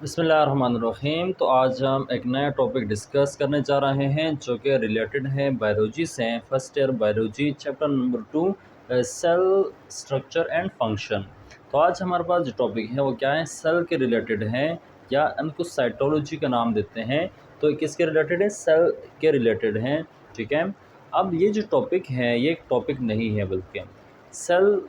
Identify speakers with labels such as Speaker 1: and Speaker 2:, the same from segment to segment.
Speaker 1: बिस्मिल्लाहिर्रहमानिर्रहीम। तो आज हम एक नया टॉपिक डिस्कस करने जा रहे हैं जो कि रिलेटेड है बायोलॉजी से। First year biology chapter number 2, cell structure and function. तो आज हमारे पास जो टॉपिक है वो क्या है, सेल के रिलेटेड है या इनको साइटोलॉजी का नाम देते हैं। तो किसके रिलेटेड है, सेल के रिलेटेड हैं। ठीक है। अब ये जो टॉपिक है ये एक टॉपिक नहीं है बल्कि सेल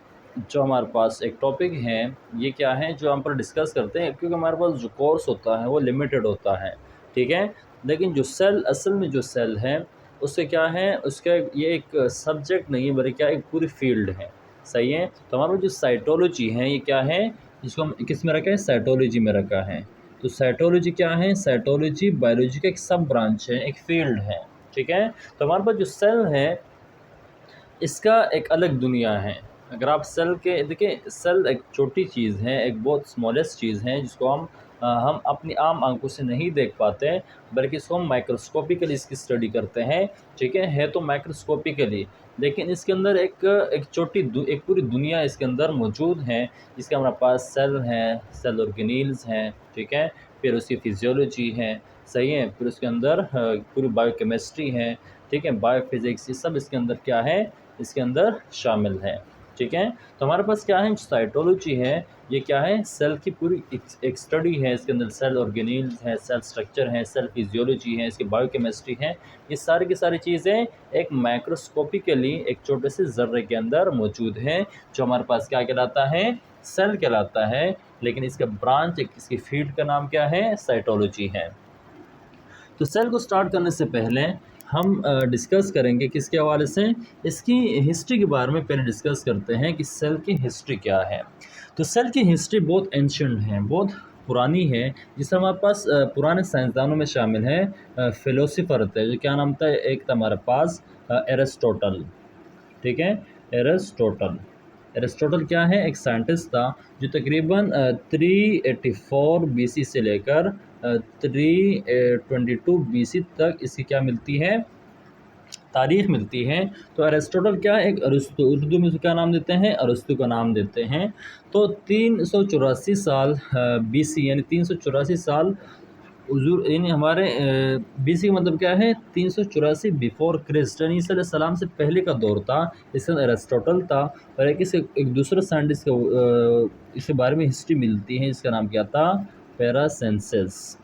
Speaker 1: जो हमारे पास एक टॉपिक है ये क्या है जो हम पर डिस्कस करते हैं, क्योंकि हमारे पास जो कोर्स होता है वो लिमिटेड होता है। ठीक है। लेकिन जो सेल असल में जो सेल है उससे क्या है, उसका ये एक सब्जेक्ट नहीं है बल्कि क्या एक पूरी फील्ड है। सही है। तो हमारा जो साइटोलॉजी है ये क्या है, जिसको हम किस में रखा है, साइटोलॉजी में रखा है। तो साइटोलॉजी क्या है, साइटोलॉजी बायोलॉजी का एक सब ब्रांच है, एक फील्ड है। ठीक है। तो हमारे पास जो सेल है इसका एक अलग दुनिया है। अगर आप सेल के देखिए, सेल एक छोटी चीज़ है, एक बहुत स्मॉलेस्ट चीज़ है जिसको हम अपनी आम आंखों से नहीं देख पाते, बल्कि इसको हम माइक्रोस्कोपिकली इसकी स्टडी करते हैं। ठीक है तो माइक्रोस्कोपिकली, लेकिन इसके अंदर एक पूरी दुनिया इसके अंदर मौजूद है। इसके हमारे पास सेल हैं, सेल ऑर्गेनील्स हैं। ठीक है। फिर उसकी फिजियोलॉजी है। सही है। फिर उसके अंदर पूरी बायोकेमिस्ट्री है। ठीक है। बायोफिज़िक्स, ये सब इसके अंदर क्या है, इसके अंदर शामिल है। ठीक है। तो हमारे पास क्या है, साइटोलॉजी है, ये क्या है, सेल की पूरी एक स्टडी है। इसके अंदर सेल ऑर्गेनील्स हैं, सेल स्ट्रक्चर है, सेल फिजियोलॉजी है, इसकी बायोकेमिस्ट्री है। ये सारी की सारी चीज़ें एक माइक्रोस्कोपिकली एक छोटे से ज़र्रे के अंदर मौजूद हैं, जो हमारे पास क्या कहलाता है, सेल कहलाता है। लेकिन इसका ब्रांच, इसकी फील्ड का नाम क्या है, साइटोलॉजी है। तो सेल को स्टार्ट करने से पहले हम डिस्कस करेंगे किसके हवाले से, इसकी हिस्ट्री के बारे में पहले डिस्कस करते हैं कि सेल की हिस्ट्री क्या है। तो सेल की हिस्ट्री बहुत एंशंट है, बहुत पुरानी है। जिससे हमारे पास पुराने साइंसदानों में शामिल है फिलोसोफर थे, जो क्या नाम था, एक था हमारे पास एरिस्टोटल। ठीक है। एरिस्टोटल, एरिस्टोटल क्या है, एक साइंटिस्ट था जो तकरीबन 384 बीसी से लेकर 322 बीसी तक इसकी क्या मिलती है, तारीख मिलती है। तो अरिस्टोटल क्या है, एक अरस्तु, उर्दू में क्या नाम देते हैं, अरस्तु का नाम देते हैं। तो 384 साल बीसी यानी 384 साल हुजूर, यानी हमारे बीसी का मतलब क्या है, 384 बिफोर क्रिस्ट, यानी ईसा अलैहिस्सलाम से पहले का दौर था। इसके अंदर एरिस्टोटल था। और एक दूसरा साइंटिस्ट का इसके बारे में हिस्ट्री मिलती है, इसका नाम क्या था, पैरासेंसिस।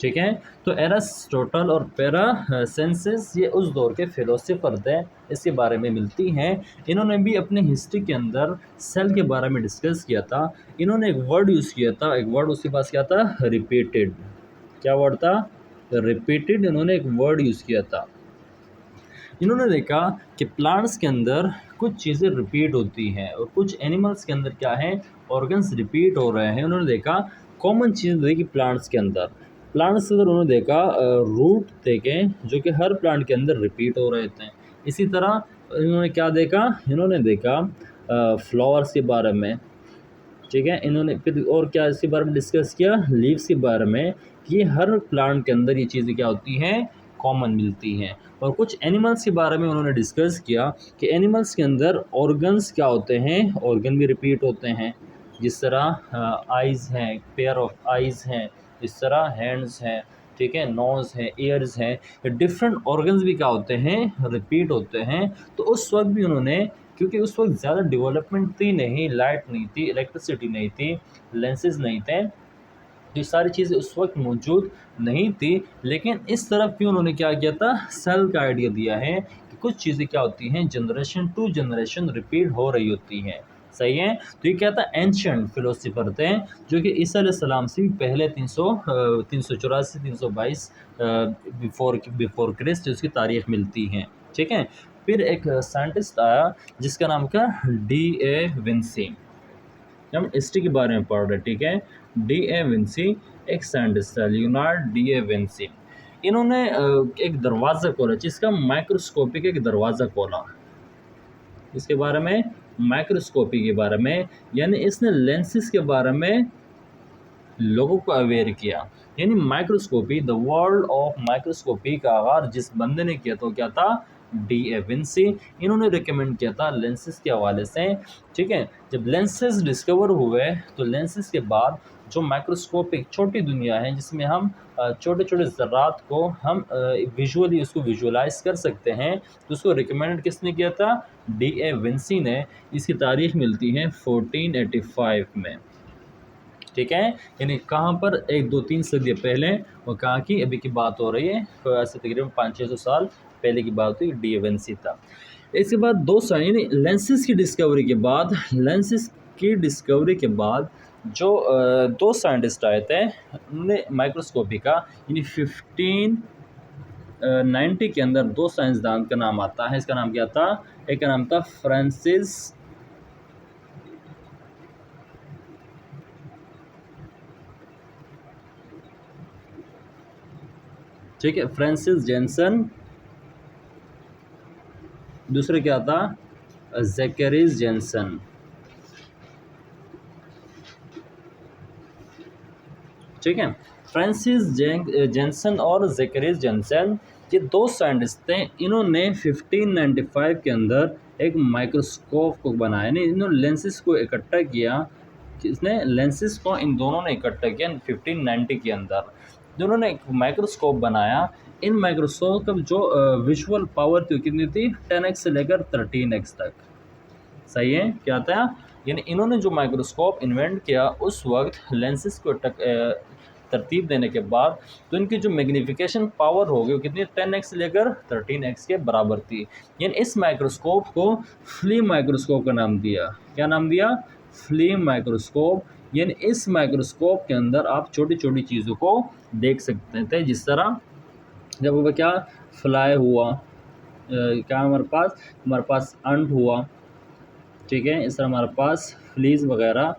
Speaker 1: ठीक है। तो एरिस्टोटल और पैरासेंसिस ये उस दौर के फिलोसोफर थे, इसके बारे में मिलती हैं। इन्होंने भी अपने हिस्ट्री के अंदर सेल के बारे में डिस्कस किया था। इन्होंने एक वर्ड यूज़ किया था, एक वर्ड उसके पास क्या था, रिपीटेड। क्या वर्ड था, रिपीटेड। इन्होंने एक वर्ड यूज़ किया था। इन्होंने देखा कि प्लांट्स के अंदर कुछ चीज़ें रिपीट होती हैं और कुछ एनिमल्स के अंदर क्या है, ऑर्गन्स रिपीट हो रहे हैं। उन्होंने देखा कॉमन चीज़ देखी प्लांट्स के अंदर, प्लांट्स के अंदर उन्होंने देखा रूट देखे जो कि हर प्लांट के अंदर रिपीट हो रहे थे। इसी तरह इन्होंने क्या देखा, इन्होंने देखा फ्लावर्स के बारे में। ठीक है। इन्होंने फिर और क्या इसके बारे में डिस्कस किया, लीव्स के बारे में, कि हर प्लांट के अंदर ये चीज़ें क्या होती हैं, कॉमन मिलती हैं। और कुछ एनिमल्स के बारे में उन्होंने डिस्कस किया कि एनिमल्स के अंदर ऑर्गन्स क्या होते हैं, ऑर्गन भी रिपीट होते हैं। जिस तरह आइज़ हैं, पेयर ऑफ आइज़ हैं, इस तरह हैंड्स हैं। ठीक है। नोज़ है, ईयर्स हैं, डिफरेंट ऑर्गन्स भी क्या होते हैं, रिपीट होते हैं। तो उस वक्त भी उन्होंने, क्योंकि उस वक्त ज़्यादा डेवलपमेंट थी नहीं, लाइट नहीं थी, इलेक्ट्रिसिटी नहीं थी, लेंसेज नहीं थे, ये सारी चीज़ें उस वक्त मौजूद नहीं थी। लेकिन इस तरफ भी उन्होंने क्या किया था, सेल का आइडिया दिया है कि कुछ चीज़ें क्या होती हैं, जनरेशन टू जनरेशन रिपीट हो रही होती हैं। सही है। तो ये क्या था, एंशंट फिलोसोफर थे जो कि ईसा अलैहिस्सलाम से भी पहले 384 322 बिफोर क्रिस्ट उसकी तारीख मिलती है। ठीक है। फिर एक साइंटिस्ट आया जिसका नाम था D.A. विंसी। हम हिस्ट्री के बारे में पढ़ रहे। ठीक है। D.A. विंसी एक साइंटिस्ट था, लियोनार्ड D.A. विंसी। इन्होंने एक दरवाज़ा खोला, जिसका माइक्रोस्कोपिक एक दरवाज़ा खोला। इसके बारे में, माइक्रोस्कोपी के बारे में, यानी इसने लेंसेज के बारे में लोगों को अवेयर किया। यानी microscopy, the world of microscopy का आगाज़ जिस बंदे ने किया तो क्या था, D.A. विंसी। इन्होंने रिकमेंड किया था लेंसेज के हवाले से। ठीक है। जब लेंसेज डिस्कवर हुए तो लेंसेज के बाद जो माइक्रोस्कोप एक छोटी दुनिया है जिसमें हम छोटे छोटे ज़रात को हम विजुअली उसको विजुअलाइज कर सकते हैं, तो उसको रिकमेंड किसने किया था? D.A. विंसी ने। इसकी तारीख मिलती है 1485 में। ठीक है, यानी कहाँ पर 1-2-3 सदी पहले और कहाँ की अभी की बात हो रही है, तो ऐसे तकरीबन 500-600 साल पहले की बात हुई, D.A. विंसी था। इसके बाद दो यानी लेंसेज की डिस्कवरी के बाद, लेंसेज की डिस्कवरी के बाद जो दो साइंटिस्ट आए थे उन्होंने माइक्रोस्कोपी का, यानी 1590 के अंदर दो साइंसदान का नाम आता है। इसका नाम क्या था? एक का नाम था फ्रांसिस ठीक है, फ्रांसिस जेनसन। दूसरा क्या था? ज़ेकेरिस जेनसन। ठीक है, फ्रांसिस जेनसन और ज़ेकेरिस जेनसन, ये दो साइंटिस्ट थे। इन्होंने 1595 के अंदर एक माइक्रोस्कोप को बनाया, नहीं इन्होंने लेंसेज को इकट्ठा किया। किसने? लेंसेज को इन दोनों ने इकट्ठा किया 1590 के अंदर। दोनों ने एक माइक्रोस्कोप बनाया। इन माइक्रोस्कोप का जो विजुअल पावर थी कितनी थी? 10x से लेकर 13x तक। सही है, क्या था? यानी इन्होंने जो माइक्रोस्कोप इन्वेंट किया उस वक्त लेंसेज को तरतीब देने के बाद, तो इनकी जो मैग्नीफिकेशन पावर हो गई कितनी? 10x से लेकर 13x के बराबर थी। यानी इस माइक्रोस्कोप को फिल्म माइक्रोस्कोप का नाम दिया। क्या नाम दिया? Film microscope. यानी इस माइक्रोस्कोप के अंदर आप छोटी छोटी चीज़ों को देख सकते थे, जिस तरह जब वो क्या फ्लाई हुआ, क्या हमारे पास अंट हुआ, ठीक है, इस तरह हमारे पास फ्लीज वगैरह,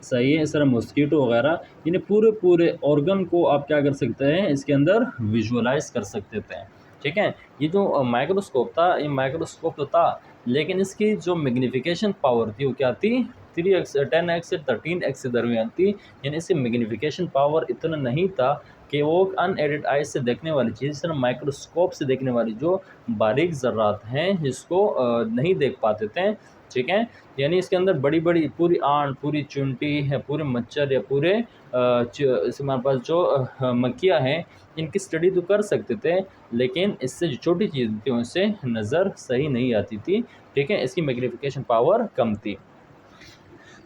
Speaker 1: सही है, इस तरह मॉस्किटो वगैरह, यानी पूरे पूरे ऑर्गन को आप क्या कर सकते हैं, इसके अंदर विजुअलाइज कर सकते थे। ठीक है, ये जो माइक्रोस्कोप था, ये माइक्रोस्कोप तो था, लेकिन इसकी जो मैग्नीफिकेशन पावर थी वो क्या थी? 3x 10x से 13x के दरमियान थी। यानी इसकी मैग्नीफिकेशन पावर इतना नहीं था कि वो अनएडेड आई से देखने वाली चीज़, जिस तरह माइक्रोस्कोप से देखने वाली जो बारीक ज़र्रात हैं जिसको नहीं देख पाते थे। ठीक है, यानी इसके अंदर बड़ी बड़ी पूरी आंट, पूरी चुंटी है, पूरे मच्छर या पूरे हमारे पास जो मक्खियाँ हैं, इनकी स्टडी तो कर सकते थे, लेकिन इससे जो छोटी चीज़ थी उनसे नज़र सही नहीं आती थी। ठीक है, इसकी मैग्नीफिकेशन पावर कम थी।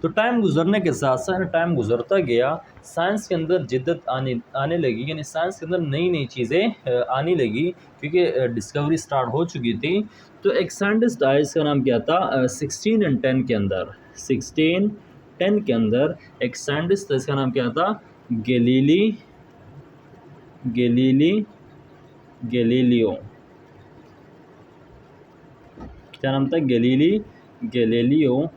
Speaker 1: तो टाइम गुजरने के साथ साथ टाइम गुजरता गया, साइंस के अंदर जिद्दत आने लगी, यानी साइंस के अंदर नई नई चीज़ें आने लगी, क्योंकि डिस्कवरी स्टार्ट हो चुकी थी। तो एक साइंटिस्ट आया, इसका नाम क्या था? 1610 के अंदर, 1610 के अंदर एक साइंटिस्ट था, इसका नाम क्या था? गैलीलियो। क्या नाम था? गैलीलियो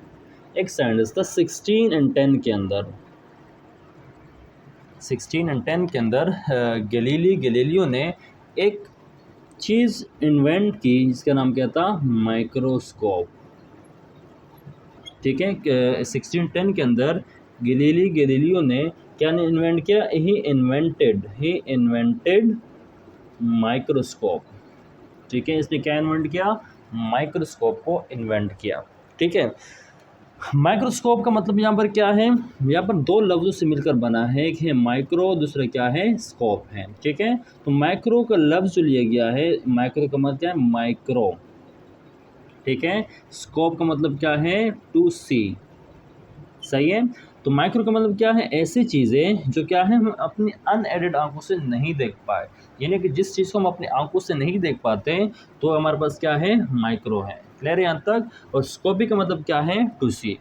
Speaker 1: एक साइंटिस्ट था 1610 के अंदर। 1610 के अंदर गैलीलियो ने एक चीज़ इन्वेंट की, जिसका नाम क्या था? माइक्रोस्कोप। ठीक है, 1610 के अंदर गैलीलियो ने क्या इन्वेंट किया? ही इन्वेंटेड माइक्रोस्कोप। ठीक है, इसने क्या इन्वेंट किया? माइक्रोस्कोप को इन्वेंट किया। ठीक है, माइक्रोस्कोप का मतलब यहाँ पर क्या है? यहाँ पर दो लफ्ज़ों से मिलकर बना है, एक है माइक्रो, दूसरा क्या है? स्कोप है। ठीक है, तो माइक्रो का लफ्ज़ जो लिया गया है, माइक्रो का मतलब क्या है? माइक्रो। ठीक है, स्कोप का मतलब क्या है? टू सी। सही है, तो माइक्रो का मतलब क्या है? ऐसी चीज़ें जो क्या है हम अपनी अनएडेड आंखों से नहीं देख पाए, यानी कि जिस चीज़ को हम अपनी आंखों से नहीं देख पाते तो हमारे पास क्या है? माइक्रो है। क्लियर है यहाँ तक? और स्कोपी का मतलब क्या है? टू सी।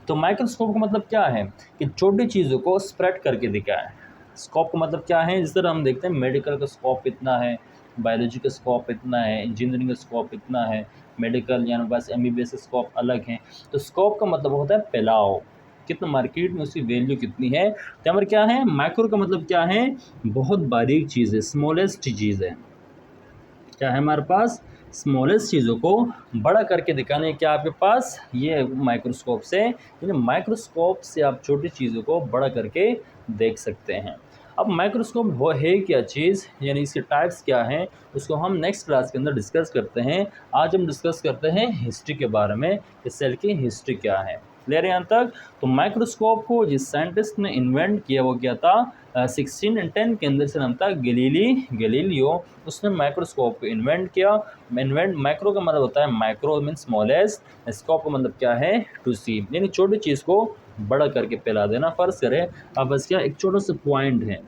Speaker 1: तो माइक्रोस्कोप का मतलब क्या है? कि छोटी चीज़ों को स्प्रेड करके दिखाए। स्कोप का मतलब क्या है? जिस तरह हम देखते हैं मेडिकल का स्कोप इतना है, बायोलॉजी का स्कोप इतना है, इंजीनियरिंग का स्कोप इतना है, मेडिकल यानी बस MBBS का स्कोप अलग है। तो स्कोप का मतलब होता है फैलाव, कितना मार्केट में उसकी वैल्यू कितनी है। तो यहाँ पर क्या है? माइक्रो का मतलब क्या है? बहुत बारीक चीज़ है, स्मॉलेस्ट चीज़ है। क्या है हमारे पास? स्मॉलेस्ट चीज़ों को बड़ा करके दिखाने क्या आपके पास? ये माइक्रोस्कोप से, यानी माइक्रोस्कोप से आप छोटी चीज़ों को बड़ा करके देख सकते हैं। अब माइक्रोस्कोप वो है क्या चीज़, यानी इसके टाइप्स क्या हैं, उसको हम नेक्स्ट क्लास के अंदर डिस्कस करते हैं। आज हम डिस्कस करते हैं हिस्ट्री के बारे में कि सेल की हिस्ट्री क्या है। ले रहे हैं यहाँ तक। तो माइक्रोस्कोप को जिस साइंटिस्ट ने इन्वेंट किया वो क्या था, 1610 के अंदर से नाम था गैलीलियो। उसने माइक्रोस्कोप को इन्वेंट किया। माइक्रो का मतलब होता है माइक्रो मीन स्मॉलेस्ट, स्कोप का मतलब क्या है टू सी, यानी छोटी चीज़ को बड़ा करके फैला देना। फर्ज करें अब बस क्या एक छोटा सा पॉइंट है,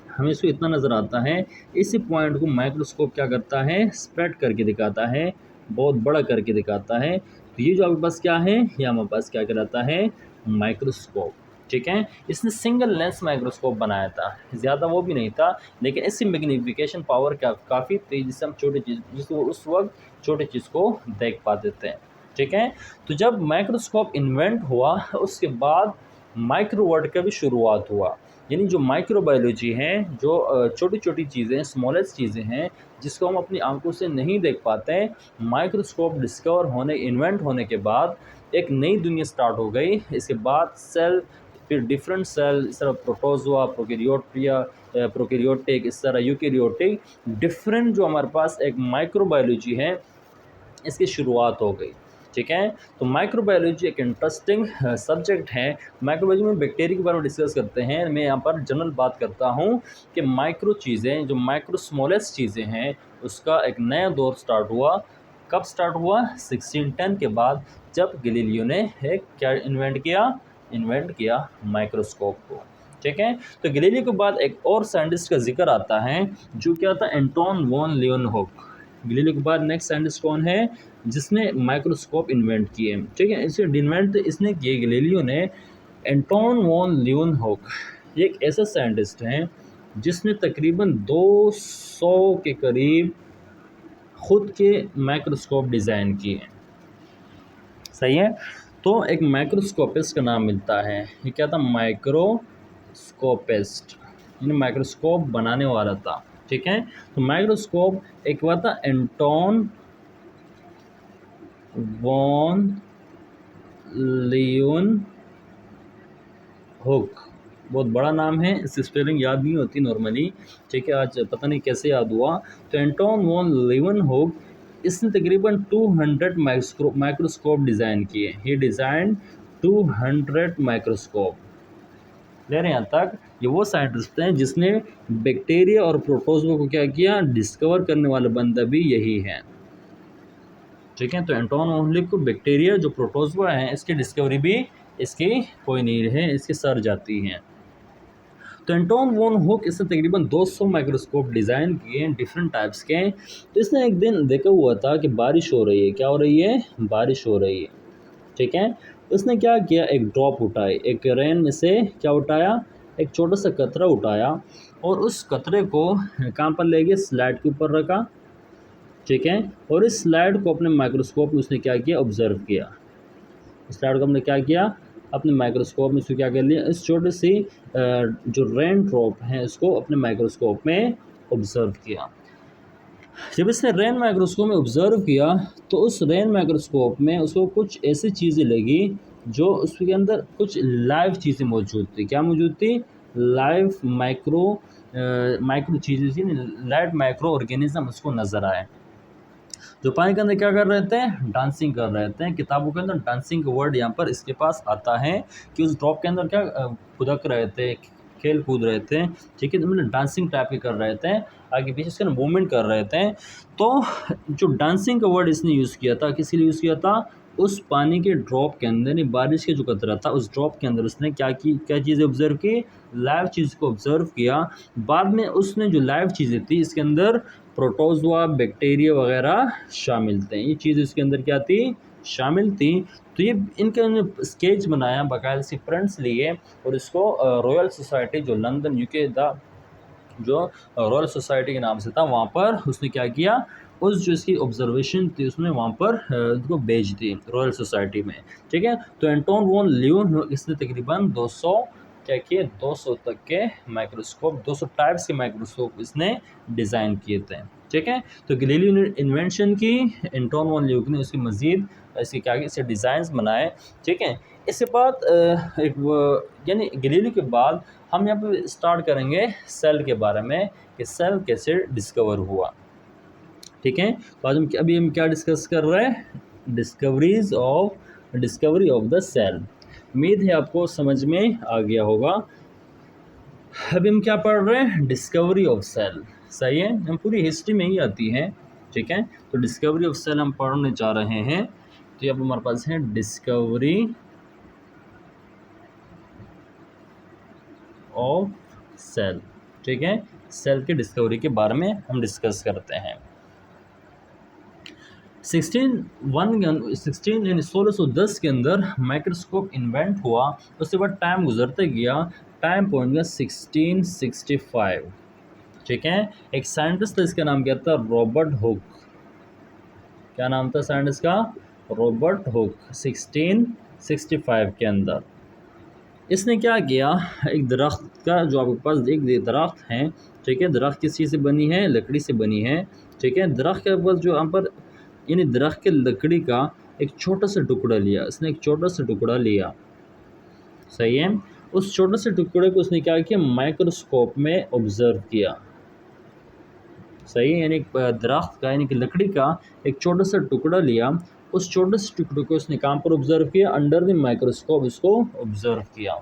Speaker 1: हमें इसको इतना नज़र आता है, इसी पॉइंट को माइक्रोस्कोप क्या करता है, स्प्रेड करके दिखाता है, बहुत बड़ा करके दिखाता है। तो ये जो आपके पास क्या है, ये हमारे पास क्या कहलाता है, माइक्रोस्कोप। ठीक है, इसने सिंगल लेंस माइक्रोस्कोप बनाया था, ज़्यादा वो भी नहीं था, लेकिन इसकी मैग्नीफिकेशन पावर क्या काफ़ी थी, जिससे हम छोटी चीज़ जिसको उस वक्त छोटी चीज़ को देख पाते थे। ठीक है, तो जब माइक्रोस्कोप इन्वेंट हुआ उसके बाद माइक्रोवर्ड का भी शुरुआत हुआ, यानी जो माइक्रोबायोलॉजी है, जो छोटी छोटी चीज़ें, स्मॉलेस्ट चीज़ें हैं जिसको हम अपनी आंखों से नहीं देख पाते हैं, माइक्रोस्कोप डिस्कवर होने इन्वेंट होने के बाद एक नई दुनिया स्टार्ट हो गई। इसके बाद सेल, फिर डिफरेंट सेल, इस तरह प्रोटोजोआ, प्रोकैरियोटिक, इस तरह यूकैरियोटिक, डिफरेंट जो हमारे पास एक माइक्रोबायोलॉजी है इसकी शुरुआत हो गई। ठीक है, तो माइक्रोबायोलॉजी एक इंटरेस्टिंग सब्जेक्ट है। माइक्रोबायोलॉजी में बैक्टीरिया के बारे में डिस्कस करते हैं। मैं यहाँ पर जनरल बात करता हूँ कि माइक्रो चीज़ें, जो माइक्रो स्मॉलेस्ट चीज़ें हैं, उसका एक नया दौर स्टार्ट हुआ। कब स्टार्ट हुआ, 1610 के बाद, जब गैलीलियो ने एक क्या इन्वेंट किया माइक्रोस्कोप को। ठीक है, तो गैलीलियो के बाद एक और साइंटिस्ट का जिक्र आता है जो क्या था, एंटोन वॉन लियोनहोफ। गैलीलियो के बाद नेक्स्ट साइंटिस्ट कौन है, जिसने माइक्रोस्कोप इन्वेंट किए। ठीक है, इसे इन्वेंट इसने किए गैलीलियो ने। एंटोन वॉन लियोनहोफ ये एक ऐसा साइंटिस्ट हैं जिसने तकरीबन 200 के करीब खुद के माइक्रोस्कोप डिज़ाइन किए। सही है, तो एक माइक्रोस्कोपिस्ट का नाम मिलता है। ये क्या था, माइक्रोस्कोपिस्ट, यानी माइक्रोस्कोप बनाने वाला था। ठीक है, तो माइक्रोस्कोप एक हुआ था एंटोन वॉन लियोनहुक, बहुत बड़ा नाम है, इसकी स्पेलिंग याद नहीं होती नॉर्मली। ठीक है, आज पता नहीं कैसे याद हुआ। तो एंटोन वॉन लियोनहुक, इसने तकरीबन 200 माइक्रोस्कोप डिज़ाइन किए। ही डिज़ाइन 200 माइक्रोस्कोप। ले रहे हैं यहाँ तक। ये वो साइंटिस्ट हैं जिसने बैक्टीरिया और प्रोटोजोआ को क्या किया, डिस्कवर करने वाला बंदा भी यही है। ठीक है, तो एंटोन वॉन को बैक्टीरिया जो प्रोटोजोआ हैं इसकी डिस्कवरी भी इसकी कोई नहीं है, इसके सर जाती हैं। तो एंटोन वॉन हुक इसने तकरीबन 200 माइक्रोस्कोप डिज़ाइन किए डिफरेंट टाइप्स के। तो इसने एक दिन देखा हुआ था कि बारिश हो रही है, क्या हो रही है, बारिश हो रही है। ठीक है, उसने क्या किया, एक ड्रॉप उठाई, एक रेन में से क्या उठाया, एक छोटा सा कतरा उठाया, और उस कतरे को कहाँ पर ले गया, स्लाइड के ऊपर रखा। ठीक है, और इस स्लाइड को अपने माइक्रोस्कोप में उसने क्या किया, ऑब्जर्व किया। स्लाइड को हमने क्या किया, अपने माइक्रोस्कोप में इसको क्या कर लिया, इस छोटे सी जो रेन ड्रॉप है इसको अपने माइक्रोस्कोप में ऑब्जर्व किया। जब इसने रेन माइक्रोस्कोप में ऑब्जर्व किया तो उस रेन माइक्रोस्कोप में उसको कुछ ऐसी चीज़ें लगी जो उसके अंदर कुछ लाइव चीज़ें मौजूद थी। क्या मौजूद थी, लाइव माइक्रो चीज़ें थी, लाइव माइक्रो ऑर्गेनिज्म उसको नज़र आए, जो पानी के अंदर क्या कर रहे थे, डांसिंग कर रहे थे। किताबों के अंदर डांसिंग का वर्ड यहाँ पर इसके पास आता है कि उस ड्रॉप के अंदर क्या खुदक रहे थे, खेल कूद रहे थे। ठीक है, तो मतलब डांसिंग टाइप के कर रहे थे, आगे पीछे इसका मूवमेंट कर रहे थे। तो जो डांसिंग का वर्ड इसने यूज़ किया था, किसके लिए यूज़ किया था, उस पानी के ड्रॉप के अंदर, नहीं बारिश के जो कतरा था उस ड्रॉप के अंदर उसने क्या चीज़ें ऑब्जर्व की, लाइव चीज़ को ऑब्जर्व किया। बाद में उसने जो लाइव चीज़ें थी इसके अंदर प्रोटोजोआ, बैक्टीरिया वगैरह शामिल थे। ये चीज़ इसके अंदर क्या थी, शामिल थी। तो ये इनका स्केच बनाया, बाकायदा से प्रिंट्स लिए, और इसको रॉयल सोसाइटी जो लंदन यूके जो रॉयल सोसाइटी के नाम से था वहाँ पर उसने क्या किया, उस जो इसकी ऑब्जर्वेशन थी उसने वहाँ पर इसको भेज दी रॉयल सोसाइटी में। ठीक है, तो एंटोन वॉन लियोन इसने तकरीबन 200 क्या किए, 200 तक के माइक्रोस्कोप, 200 टाइप्स के माइक्रोस्कोप इसने डिज़ाइन किए थे। ठीक है, तो गैलीलियो ने इन्वेंशन की, एंटोन वॉन लियोन ने उसकी मज़ीद इसके क्या किया, इससे डिज़ाइंस बनाए। ठीक है, इसके बाद यानी गैलीलियो के बाद हम यहाँ पे स्टार्ट करेंगे सेल के बारे में कि सेल कैसे डिस्कवर हुआ। ठीक है, तो आज हम क्या डिस्कस कर रहे हैं, discoveries of discovery of the cell. उम्मीद है आपको समझ में आ गया होगा। अभी हम क्या पढ़ रहे हैं? Discovery of cell. सही है, हम पूरी हिस्ट्री में ही आती है। ठीक है, तो डिस्कवरी ऑफ सेल हम पढ़ने जा रहे हैं। तो अब हमारे पास है डिस्कवरी ऑफ सेल। ठीक है, सेल की डिस्कवरी के बारे में हम डिस्कस करते हैं। 1610 के अंदर माइक्रोस्कोप इन्वेंट हुआ। उसके बाद टाइम गुजरते गया, टाइम पहुंच गया 1665। ठीक है, एक साइंटिस्ट था, इसका नाम क्या था? Robert Hooke. क्या नाम था साइंटिस्ट का? Robert Hooke. 1665 के अंदर इसने क्या किया, एक दरख्त का, जो आपके पास एक दरख्त है, ठीक है, दरख्त किस चीज़ से बनी है? लकड़ी से बनी है। ठीक है, दरख्त के ऊपर जो यहाँ पर यानी दरख्त के लकड़ी का एक छोटा सा टुकड़ा लिया, इसने एक छोटा सा टुकड़ा लिया। सही है, उस छोटे से टुकड़े को उसने क्या किया? माइक्रोस्कोप में ऑब्जर्व किया। सही है, यानी दरख्त का यानी कि लकड़ी का एक छोटा सा टुकड़ा लिया, उस छोटे से टुकड़े को उसने कहाँ पर ऑब्जर्व किया? अंडर द माइक्रोस्कोप इसको ऑब्जर्व किया।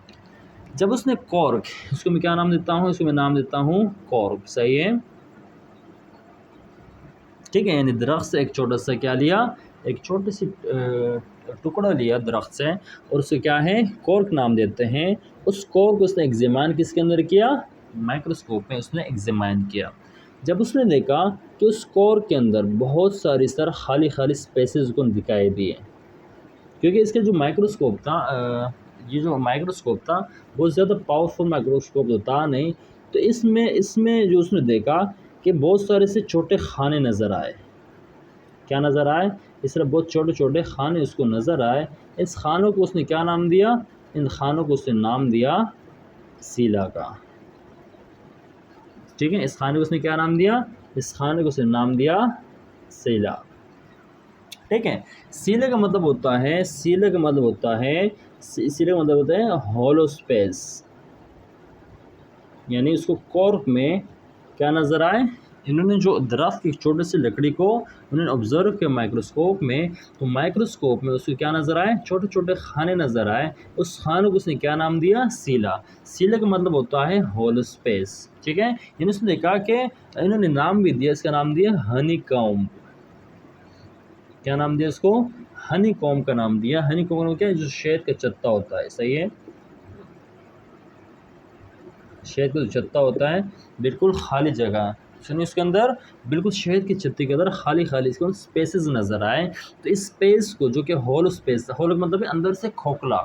Speaker 1: जब उसने कॉर्क, इसको मैं क्या नाम देता हूँ? इसको मैं नाम देता हूँ कॉर्क। सही है, ठीक है, यानी दरख्त से एक छोटा सा क्या लिया? एक छोटी सी टुकड़ा लिया दरख्त से, और उसे क्या है? कॉर्क नाम देते हैं। उस कॉर्क को उसने एग्जामिन किसके अंदर किया? माइक्रोस्कोप में उसने एग्जामिन किया। जब उसने देखा कि उस कॉर्क के अंदर बहुत सारी इस तरह खाली खाली स्पेसेस को दिखाई दिए, क्योंकि इसके जो माइक्रोस्कोप था, ये जो माइक्रोस्कोप था बहुत ज़्यादा पावरफुल माइक्रोस्कोप तो था नहीं। तो इसमें इसमें जो उसने देखा कि बहुत सारे से छोटे खाने नज़र आए। क्या नज़र आए? इस तरह बहुत छोटे छोटे खाने उसको नज़र आए। इस खानों को उसने क्या नाम दिया? इन खानों को उसने नाम दिया सीला का। ठीक है, इस खाने को उसने क्या नाम दिया? इस खाने को उसने नाम दिया सीला। ठीक है, सीले का मतलब होता है, सीले का मतलब होता है, सीले का मतलब होता है हॉलो स्पेस। यानी उसको कॉर्क में क्या नज़र आए? इन्होंने जो दरख्त की छोटे से लकड़ी को उन्होंने ऑब्जर्व किया माइक्रोस्कोप में, तो माइक्रोस्कोप में उसको क्या नज़र आए? छोटे छोटे खाने नज़र आए। उस खाने को उसने क्या नाम दिया? सीला। सीला का मतलब होता है हॉलो स्पेस। ठीक है, यानी उसने देखा कि इन्होंने नाम भी दिया, इसका नाम दिया हनी कॉम्ब। क्या नाम दिया इसको? हनी कॉम्ब का नाम दिया। हनी कॉम्ब क्या है? जो शहद का चत्ता होता है। सही है, शहद का जो चत्ता होता है, बिल्कुल खाली जगह सुनिए, उसके अंदर बिल्कुल शहद के चत्ते के अंदर खाली खाली इसके अंदर स्पेसेस नज़र आए। तो इस स्पेस को, जो कि हॉलो स्पेस, हॉलो मतलब है अंदर से खोखला।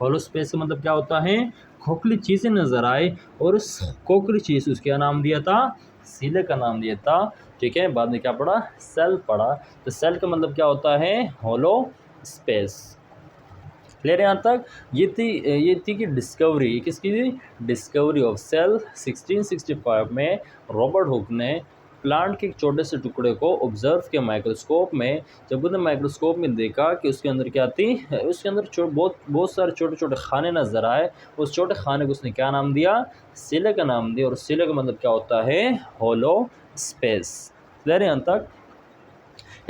Speaker 1: हॉलो स्पेस का मतलब क्या होता है? खोखली चीज़ें नज़र आए, और उस खोखली चीज़ उसका क्या नाम दिया था? सीले का नाम दिया था। ठीक है, बाद में क्या पढ़ा? सेल पढ़ा। तो सेल का मतलब क्या होता है? Hollow space. क्लियर है यहाँ तक? ये थी कि डिस्कवरी किसकी थी? Discovery of cell. 1665 में रॉबर्ट हुक ने प्लांट के एक छोटे से टुकड़े को ऑब्जर्व किया माइक्रोस्कोप में। जब उसने माइक्रोस्कोप में देखा कि उसके अंदर क्या थी? उसके अंदर बहुत बहुत सारे छोटे छोटे खाने नज़र आए। उस छोटे खाने को उसने क्या नाम दिया? सीले का नाम दिया। और सीले का मतलब क्या होता है? Hollow space. क्लियर है यहाँ तक?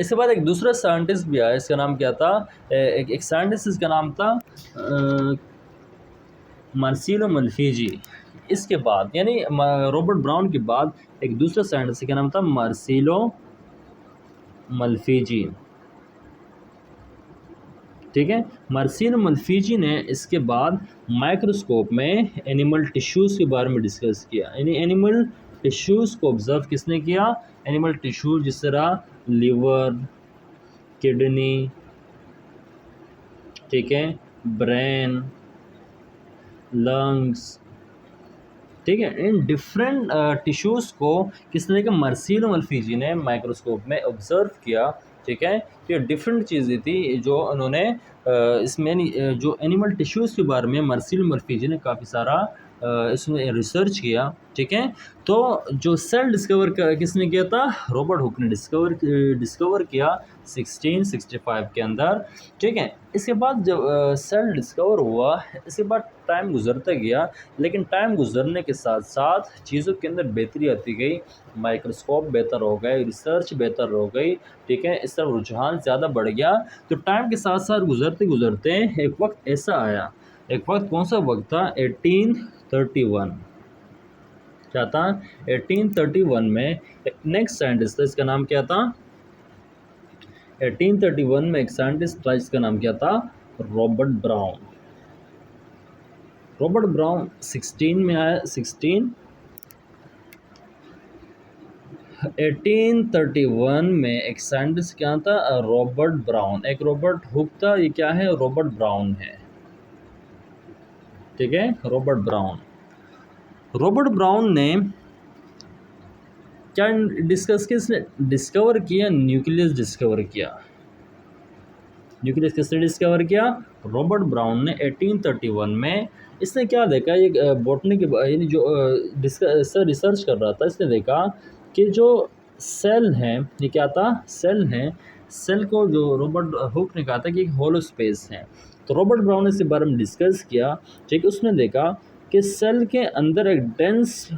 Speaker 1: इसके बाद एक दूसरा साइंटिस्ट भी आया, इसका नाम क्या था? एक साइंटिस्ट, इसका नाम था मार्सिलो मल्फीजी। इसके बाद यानी रॉबर्ट ब्राउन के बाद एक दूसरा साइंटिस्ट, क्या नाम था? मार्सिलो मल्फीजी। ठीक है, मार्सिलो मल्फीजी ने इसके बाद माइक्रोस्कोप में एनिमल टिश्यूज़ के बारे में डिस्कस किया। यानी एनिमल टिश्यूज़ को ऑब्जर्व किसने किया? एनिमल टिश्यूज़, जिस तरह लिवर, किडनी, ठीक है, ब्रेन, लंग्स, ठीक है, इन डिफरेंट टिश्यूज़ को किस तरह के मार्सिलो मल्फीजी ने माइक्रोस्कोप में ऑब्जर्व किया। ठीक है, तो ये डिफरेंट चीज़ें थी जो उन्होंने इसमें जो एनिमल टिश्यूज़ के बारे में मार्सिलो मल्फीजी ने काफ़ी सारा इसमें रिसर्च किया। ठीक है, तो जो सेल डिस्कवर किसने किया था? रॉबर्ट हुक ने डिस्कवर किया 1665 के अंदर। ठीक है, इसके बाद जब सेल डिस्कवर हुआ, इसके बाद टाइम गुजरता गया, लेकिन टाइम गुजरने के साथ साथ चीज़ों के अंदर बेहतरी आती गई। माइक्रोस्कोप बेहतर हो गए, रिसर्च बेहतर हो गई। ठीक है, इस तरफ रुझान एडवांस ज़्यादा बढ़ गया। तो टाइम के साथ साथ गुजरते गुजरते एक वक्त ऐसा आया, एक वक्त कौन सा वक्त था, 1831। क्या था, 1831 में एक नेक्स्ट साइंटिस्ट था, इसका नाम क्या था, 1831 में एक साइंटिस्ट था, इसका नाम क्या था, रॉबर्ट ब्राउन। रॉबर्ट ब्राउन 16 में आया, 1831 में एक साइंटिस्ट क्या था, रॉबर्ट ब्राउन। एक रॉबर्ट हुक था, ये क्या है, रॉबर्ट ब्राउन है, ठीक है, रॉबर्ट ब्राउन। रॉबर्ट ब्राउन ने क्या डिस्कस किया, इसने डिस्कवर किया, न्यूक्लियस डिस्कवर किया। न्यूक्लियस किसने डिस्कवर किया, रॉबर्ट ब्राउन ने 1831 में। इसने क्या देखा, ये बॉटनी के यानी जो रिसर्च कर रहा था, इसने देखा कि जो सेल है, ये क्या था, सेल है, सेल को जो रॉबर्ट हुक ने कहा था कि एक होलो स्पेस है। तो रॉबर्ट ब्राउन ने इसके बारे में डिस्कस किया, ठीक है। उसने देखा कि सेल के अंदर एक डेंस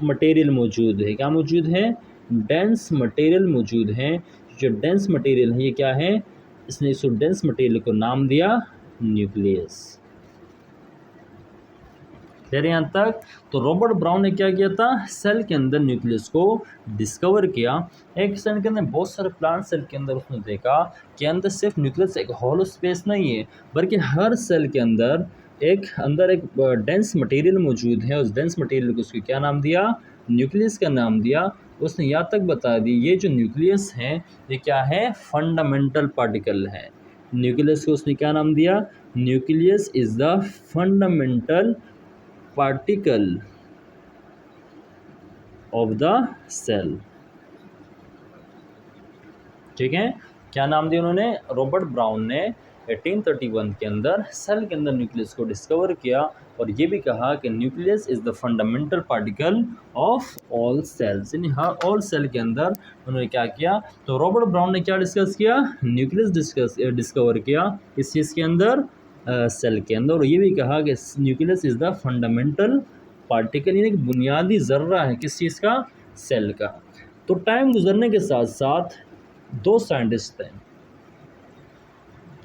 Speaker 1: मटेरियल मौजूद है। क्या मौजूद है, डेंस मटेरियल मौजूद है। जो डेंस मटेरियल है ये क्या है, इसने इस डेंस मटेरियल को नाम दिया न्यूक्लियस। फिर यहाँ तक तो रॉबर्ट ब्राउन ने क्या किया था, सेल के अंदर न्यूक्लियस को डिस्कवर किया। एक सेल के अंदर बहुत सारे प्लांट सेल के अंदर उसने देखा कि अंदर सिर्फ न्यूक्लियस एक हॉलो स्पेस नहीं है, बल्कि हर सेल के अंदर एक डेंस मटेरियल मौजूद है। उस डेंस मटेरियल को उसको क्या नाम दिया, न्यूक्लियस का नाम दिया। उसने यहाँ तक बता दी ये जो न्यूक्लियस है ये क्या है, फंडामेंटल पार्टिकल है। न्यूक्लियस को उसने क्या नाम दिया, nucleus is the fundamental particle of the cell, ठीक है। क्या नाम दिया उन्होंने, रॉबर्ट ब्राउन ने 1831 के अंदर सेल के अंदर न्यूक्लियस को डिस्कवर किया और ये भी कहा कि nucleus is the fundamental particle of all cells, यानी हर ऑल सेल के अंदर उन्होंने क्या किया। तो रॉबर्ट ब्राउन ने क्या डिस्कस किया, न्यूक्लियस डिस्कवर किया इस चीज़ के अंदर, सेल के अंदर। और ये भी कहा कि nucleus is the fundamental particle, यानी कि बुनियादी ज़र्रा है किस चीज़ का, सेल का। तो टाइम गुजरने के साथ साथ दो साइंटिस्ट थे,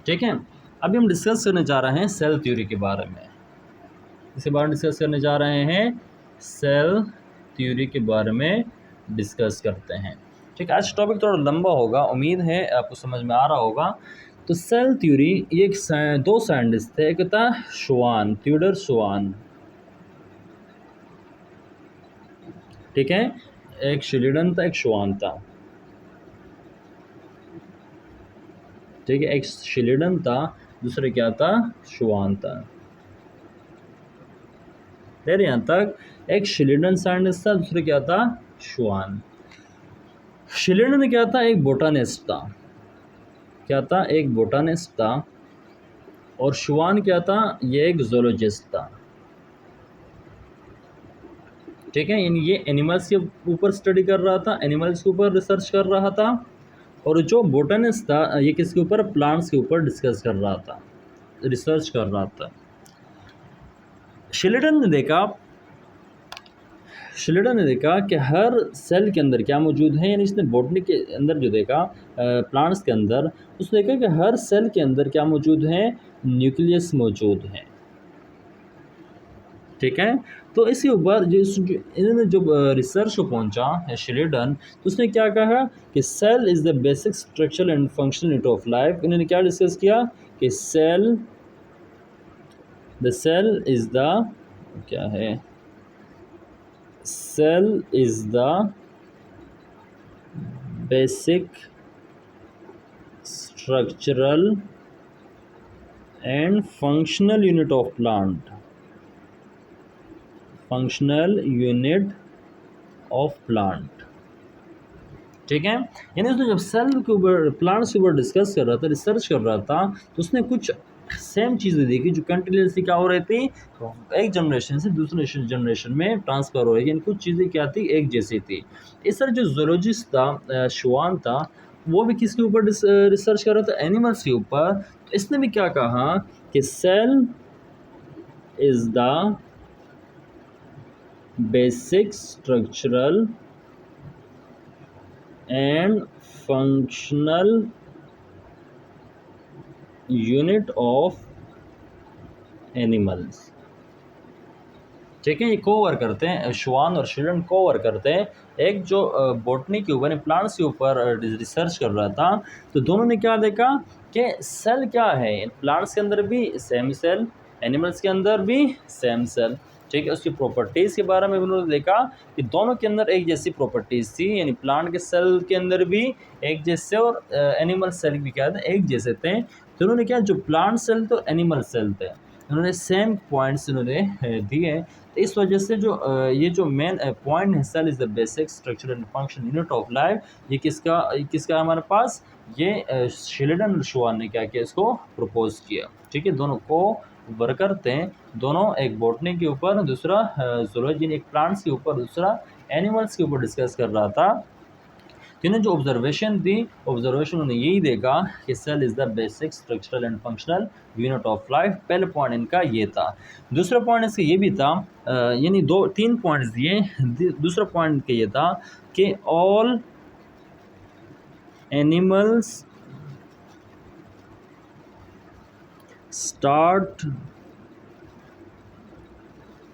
Speaker 1: ठीक है। अभी हम डिस्कस करने जा रहे हैं सेल थ्योरी के बारे में, इसके बारे में डिस्कस करने जा रहे हैं, सेल थ्योरी के बारे में डिस्कस करते हैं, ठीक है। आज टॉपिक थोड़ा लंबा होगा, उम्मीद है आपको समझ में आ रहा होगा। तो सेल थ्योरी, ये दो साइंटिस्ट थे, एक था श्वान, थियोडर श्वान, ठीक है, एक शिलिडन था, एक श्वान था, ठीक है। एक शिलिडन था, दूसरे क्या था, श्वान था। फिर यहाँ तक एक शिलिडन साइंटिस्ट था, दूसरे क्या था, श्वान। शिलिडन क्या था, एक बोटानिस्ट था, क्या था, एक बोटानिस्ट था। और श्वान क्या था, ये एक जोलॉजिस्ट था, ठीक है। यानी ये एनिमल्स के ऊपर स्टडी कर रहा था, एनिमल्स के ऊपर रिसर्च कर रहा था। और जो बोटानिस्ट था ये किसके ऊपर, प्लांट्स के ऊपर डिस्कस कर रहा था, रिसर्च कर रहा था। शिलिडन ने देखा कि हर सेल के अंदर क्या मौजूद है, यानी इसने बॉटनी के अंदर जो देखा, प्लांट्स के अंदर, उसने देखा कि हर सेल के अंदर क्या मौजूद है, न्यूक्लियस मौजूद है, ठीक है। तो इसके ऊपर इन्होंने जब रिसर्च को पहुंचा शिलिडन, तो उसने क्या कहा कि cell is the basic structure and functional unit of life. इन्होंने क्या डिस्कस किया कि द सेल इज़ द क्या है, cell is the basic structural and functional unit of plant, functional unit of plant, ठीक है। यानी उसने जब सेल के ऊपर, प्लांट्स के ऊपर डिस्कस कर रहा था, रिसर्च कर रहा था, तो उसने कुछ सेम चीज़ें देखी जो कंटिन्यूसली क्या हो रही थी, एक जनरेशन से दूसरे जनरेशन में ट्रांसफ़र हो रही है, कुछ चीज़ें क्या थी, एक जैसी थी। इस तरह जो जोलॉजिस्ट था, श्वान था, वो भी किसके ऊपर रिसर्च कर रहा था, एनिमल्स के ऊपर। तो इसने भी क्या कहा कि cell is the basic structural and functional unit of animals. ठीक है, ये कोवर करते हैं, श्वान और चिल्ड्रन कोवर करते हैं। एक जो बॉटनी के ऊपर प्लांट्स के ऊपर रिसर्च कर रहा था, तो दोनों ने क्या देखा कि सेल क्या है, प्लांट्स के अंदर भी सेम सेल, एनिमल्स के अंदर भी सेम सेल। ठीक है, उसकी प्रॉपर्टीज़ के बारे में भी उन्होंने देखा कि दोनों के अंदर एक जैसी प्रॉपर्टीज़ थी, यानी प्लांट के सेल के अंदर भी एक जैसे और एनिमल सेल भी क्या थे, एक जैसे थे। तो उन्होंने क्या, जो प्लांट सेल तो एनिमल सेल थे, उन्होंने सेम पॉइंट्स उन्होंने दिए। तो इस वजह से जो ये जो मेन पॉइंट है, cell is the basic structure and function unit of life, ये किसका हमारे पास, ये शिल्डन शुआन ने क्या किया, इसको प्रपोज किया। ठीक है, दोनों को वर्कर थे, दोनों एक बॉटनी के ऊपर, दूसरा जूलॉजी एक प्लांट्स के ऊपर, दूसरा एनिमल्स के ऊपर डिस्कस कर रहा था। इन्होंने जो ऑब्जर्वेशन दी, ऑब्जर्वेशन उन्होंने यही देखा कि cell is the basic structural and functional unit of life. पहले पॉइंट इनका ये था। दूसरा पॉइंट इसका ये भी था, यानी तीन पॉइंट्स दिए। दूसरा पॉइंट इनका ये था कि all animals start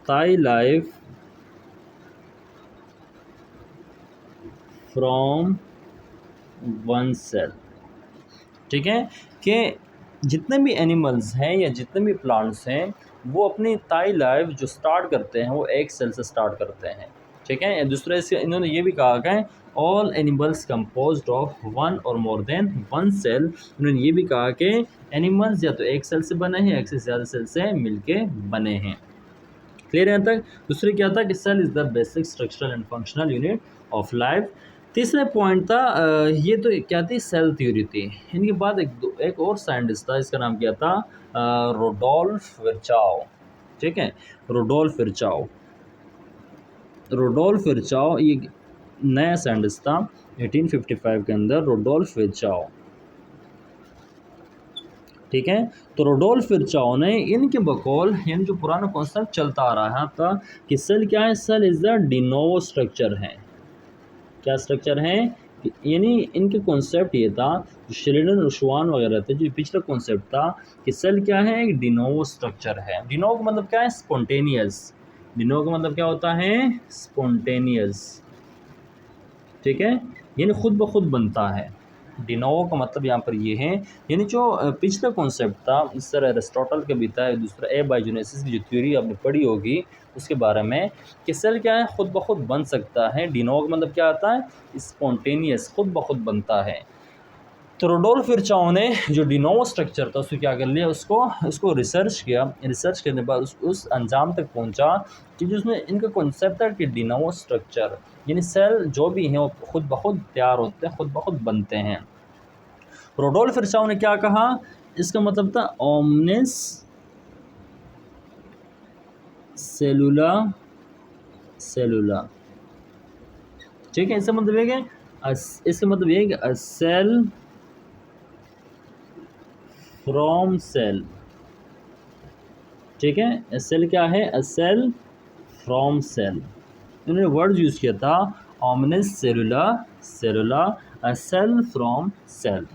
Speaker 1: their life from one cell. ठीक है, कि जितने भी एनिमल्स हैं या जितने भी प्लांट्स हैं, वो अपनी ताई लाइफ जो स्टार्ट करते हैं वो एक सेल से स्टार्ट करते हैं। ठीक है, दूसरे से इन्होंने ये भी कहा कि all animals composed of one or more than one cell. उन्होंने ये भी कहा कि एनिमल्स या तो एक सेल से बने हैं, एक से ज़्यादा सेल से मिलके बने हैं। क्लियर है यहाँ तक। दूसरे क्या था कि cell is the basic structural and functional unit of life. तीसरा पॉइंट था, ये तो क्या थी, सेल थ्योरी थी। इनके बाद एक और साइंटिस्ट था, इसका नाम क्या था, रोडोल्फ विर्चाओ। ठीक है, रोडोल्फ विर्चाओ। रोडोल्फ विर्चाओ ये नया साइंटिस्ट था 1855 के अंदर, रोडोल्फ विर्चाओ। ठीक है, तो रोडोल्फ विर्चाओ ने इनके बकौल, यानी जो पुराना कॉन्सेप्ट चलता आ रहा था कि सेल क्या है, cell is the de novo structure है। क्या स्ट्रक्चर है, यानी इनके कॉन्सेप्ट ये था, जो श्रीडन रुशवान वगैरह थे, जो पिछला कॉन्सेप्ट था कि सेल क्या है, एक डिनोवो स्ट्रक्चर है। डिनोवो का मतलब क्या है, स्पॉन्टेनियस। डिनोवो का मतलब क्या होता है, स्पॉन्टेनियस। ठीक है, यानी खुद ब खुद बनता है। डिनोवो का मतलब यहाँ पर ये है, यानी जो पिछला कॉन्सेप्ट था, इस तरह एरिस्टोटल का भी था, दूसरा एबायोजेनेसिस की जो थ्योरी आपने पढ़ी होगी उसके बारे में, कि सेल क्या है, खुद ब खुद बन सकता है। डिनोवो का मतलब क्या आता है, स्पॉन्टेनियस, खुद ब खुद बनता है। तो रोडोल्फ विर्चाओ ने जो डिनोवो स्ट्रक्चर था उसको क्या कर लिया, उसको रिसर्च किया। रिसर्च करने के बाद उस अंजाम तक पहुंचा कि जिसमें इनका कॉन्सेप्ट था कि डिनोवो स्ट्रक्चर, यानी सेल जो भी हैं वो खुद ब खुद तैयार होते हैं, खुद ब खुद बनते हैं। रोडोल्फ विर्चाओ ने क्या कहा, इसका मतलब था ओमनिस सेलुला सेलुला। ठीक है, इसका मतलब ये कि इसका मतलब ये है कि अ सेल फ्रॉम सेल। ठीक है, सेल क्या है, अ सेल फ्रॉम सेल। इन्होंने वर्ड यूज़ किया था omnis सेलुला सेलुला, a cell from cell.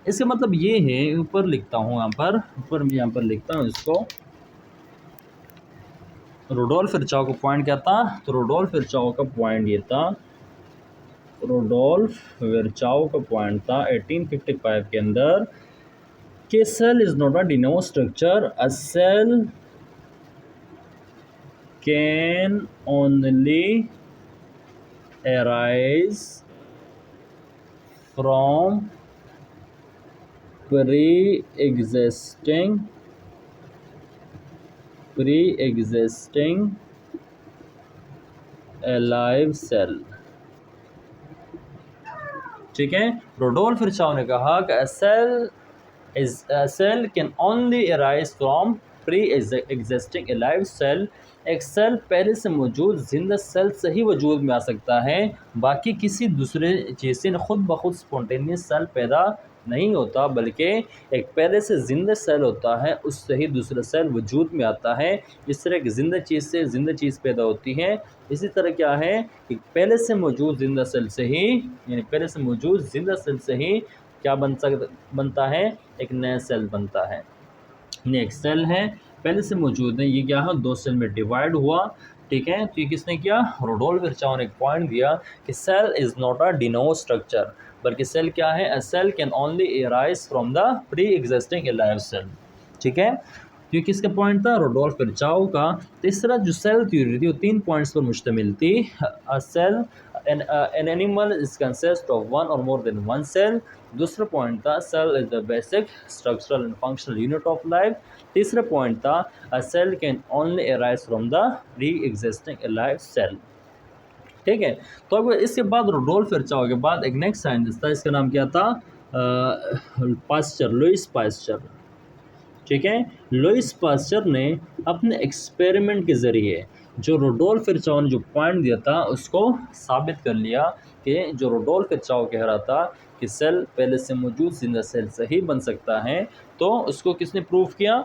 Speaker 1: इसका मतलब ये है, ऊपर लिखता हूँ, ऊपर मैं यहाँ पर लिखता हूँ इसको। रोडोल्फ विर्चाओ का पॉइंट क्या था, तो रोडोल्फ विर्चाओ का पॉइंट ये था, रोडोल्फ विर्चाओ का पॉइंट था 1855 के अंदर कि cell is not a de novo structure, a cell can only arise from pre-existing alive cell। ठीक है, रोडोल्फ विर्चाओ ने कहा कि a cell can only arise from pre-existing alive cell। एक सेल पहले से मौजूद जिंदा सेल से ही वजूद में आ सकता है, बाकी किसी दूसरे चीज़ से खुद ब खुद स्पॉन्टेनियस सेल पैदा नहीं होता, बल्कि एक पहले से ज़िंदा सेल होता है, उससे ही दूसरा सेल वजूद में आता है। इस तरह की ज़िंदा चीज़ से ज़िंदा चीज़ पैदा होती है। इसी तरह क्या है कि पहले से मौजूद ज़िंदा सेल से ही, यानी पहले से मौजूद ज़िंदा सेल से ही क्या बनता है, एक नया सेल बनता है। ये एक सेल है, पहले से मौजूद है, ये क्या है, 2 सेल में डिवाइड हुआ, ठीक है। तो ये किसने किया, रुडोल्फ विर्चाउ ने एक पॉइंट दिया कि cell is not a de novo structure, बल्कि सेल क्या है, a cell can only arise from the pre existing a live cell, ठीक है। तो ये किसका पॉइंट था, रुडोल्फ विर्चाउ का। तीसरा जो सेल थ्योरी थी वो 3 पॉइंट्स पर मुश्तमिल थी। A cell an animal is consist of one or more than one cell. दूसरा पॉइंट था cell is the basic structural and functional unit of life. तीसरा पॉइंट था a cell can only arise from the pre existing live cell, ठीक है। तो अब इसके बाद रुडोल्फ विर्चाउ के बाद एक नेक्स्ट साइंटिस्ट था, इसका नाम क्या था, पास्चर, लुइस पास्चर, ठीक है। लुइस पास्चर ने अपने एक्सपेरिमेंट के ज़रिए जो रुडोल्फ विर्चाउ ने जो पॉइंट दिया था उसको साबित कर लिया कि जो रुडोल्फ विर्चाउ कह रहा था कि सेल पहले से मौजूद जिंदा सेल से ही बन सकता है, तो उसको किसने प्रूव किया,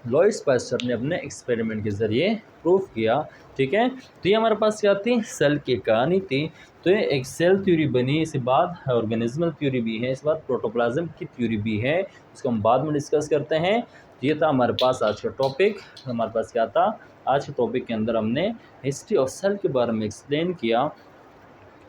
Speaker 1: लुइस पास्चर ने अपने एक्सपेरिमेंट के ज़रिए प्रूफ किया, ठीक है। तो ये हमारे पास क्या थी, सेल की कहानी थी। तो ये एक सेल थ्योरी बनी, इसके बाद ऑर्गेनिज्मल थ्योरी भी है, इसके बाद प्रोटोप्लाज्म की थ्योरी भी है, इसको हम बाद में डिस्कस करते हैं। तो ये था हमारे पास आज का टॉपिक। हमारे पास क्या था, आज के टॉपिक के अंदर हमने हिस्ट्री ऑफ सेल के बारे में एक्सप्लेन किया।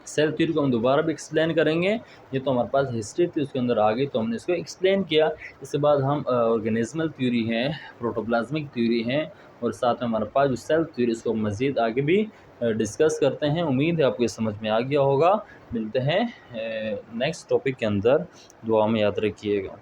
Speaker 1: सेल थ्योरी को हम दोबारा भी एक्सप्लेन करेंगे, ये तो हमारे पास हिस्ट्री थी, उसके अंदर आ गई तो हमने इसको एक्सप्लेन किया। इसके बाद हम ऑर्गेनिज्मल थ्योरी है, प्रोटोप्लाज्मिक थ्योरी है, और साथ में हमारे पास जो सेल थ्योरी, इसको मज़ीद आगे भी डिस्कस करते हैं। उम्मीद है आपको ये समझ में आ गया होगा। मिलते हैं नेक्स्ट टॉपिक के अंदर, दुआ में याद रखिएगा।